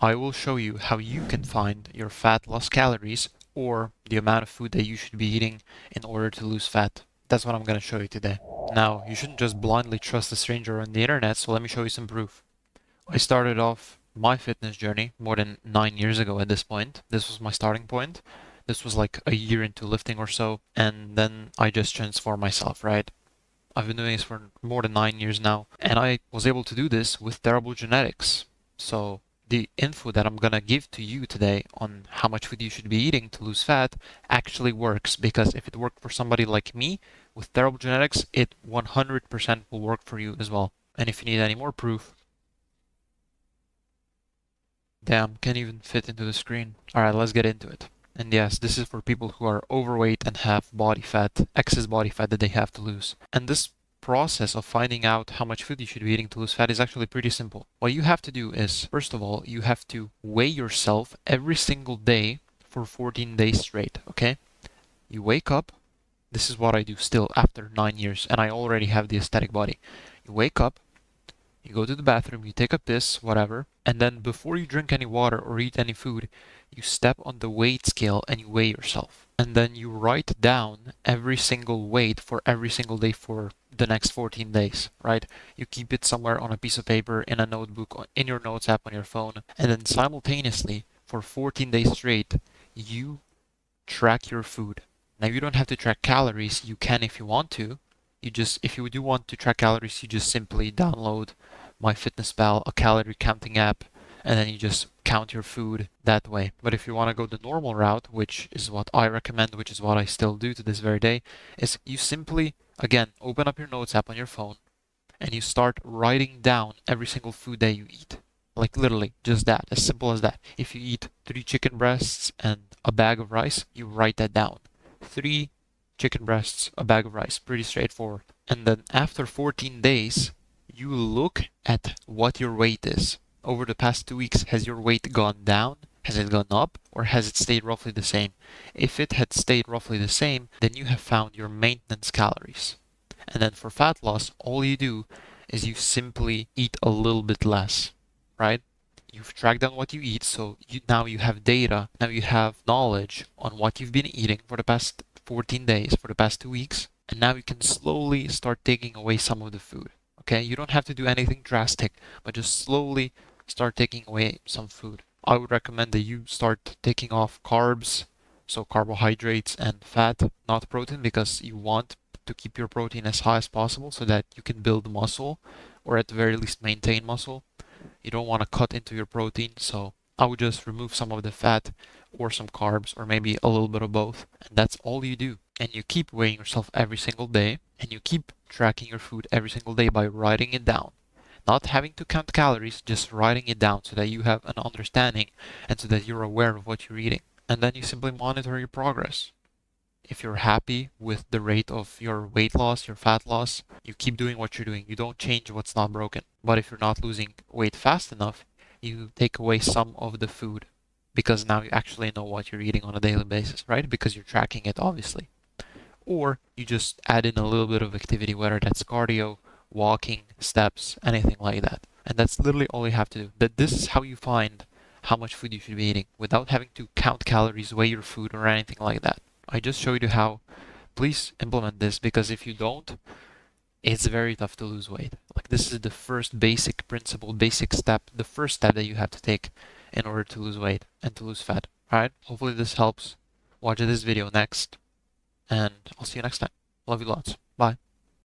I will show you how you can find your fat loss calories or the amount of food that you should be eating in order to lose fat. That's what I'm going to show you today. Now, you shouldn't just blindly trust a stranger on the internet, so let me show you some proof. I started off my fitness journey more than 9 years ago at this point. This was my starting point. This was like a year into lifting or so, and then I just transformed myself, right? I've been doing this for more than 9 years now, and I was able to do this with terrible genetics. So the info that I'm gonna give to you today on how much food you should be eating to lose fat actually works, because if it worked for somebody like me with terrible genetics, it 100% will work for you as well. And if you need any more proof, damn, can't even fit into the screen. Alright, let's get into it. And yes, this is for people who are overweight and have body fat, excess body fat that they have to lose. And this process of finding out how much food you should be eating to lose fat is actually pretty simple. What you have to do is, first of all, you have to weigh yourself every single day for 14 days straight, okay? You wake up, this is what I do still after 9 years, and I already have the aesthetic body. You wake up, you go to the bathroom, you take a piss, whatever, and then before you drink any water or eat any food, you step on the weight scale and you weigh yourself. And then you write down every single weight for every single day for the next 14 days, right? You keep it somewhere on a piece of paper, in a notebook, in your notes app on your phone, and then simultaneously, for 14 days straight, you track your food. Now, you don't have to track calories, you can if you want to. If you do want to track calories, you just simply download MyFitnessPal, a calorie counting app, and then you just count your food that way. But if you want to go the normal route, which is what I recommend, which is what I still do to this very day, is you simply, again, open up your notes app on your phone and you start writing down every single food that you eat. Like literally, just that, as simple as that. If you eat 3 chicken breasts and a bag of rice, you write that down. 3 chicken breasts, a bag of rice, pretty straightforward. And then after 14 days, you look at what your weight is. Over the past 2 weeks, has your weight gone down? Has it gone up? Or has it stayed roughly the same? If it had stayed roughly the same, then you have found your maintenance calories. And then for fat loss, all you do is you simply eat a little bit less, right? You've tracked down what you eat, so now you have data, now you have knowledge on what you've been eating for the past 14 days, for the past 2 weeks, and now you can slowly start taking away some of the food. Okay, you don't have to do anything drastic, but just slowly start taking away some food. I would recommend that you start taking off carbs, so carbohydrates and fat, not protein, because you want to keep your protein as high as possible so that you can build muscle, or at the very least maintain muscle. You don't want to cut into your protein, so I would just remove some of the fat or some carbs or maybe a little bit of both. And that's all you do. And you keep weighing yourself every single day, and you keep tracking your food every single day by writing it down. Not having to count calories, just writing it down so that you have an understanding and so that you're aware of what you're eating. And then you simply monitor your progress. If you're happy with the rate of your weight loss, your fat loss, you keep doing what you're doing. You don't change what's not broken. But if you're not losing weight fast enough, you take away some of the food, because now you actually know what you're eating on a daily basis, right? Because you're tracking it, obviously. Or you just add in a little bit of activity, whether that's cardio, walking, steps, anything like that. And that's literally all you have to do. That this is how you find how much food you should be eating without having to count calories, weigh your food, or anything like that. I just showed you how. Please implement this, because if you don't, it's very tough to lose weight. Like, this is the first basic principle, basic step, the first step that you have to take in order to lose weight and to lose fat. Alright? Hopefully this helps. Watch this video next, and I'll see you next time. Love you lots. Bye.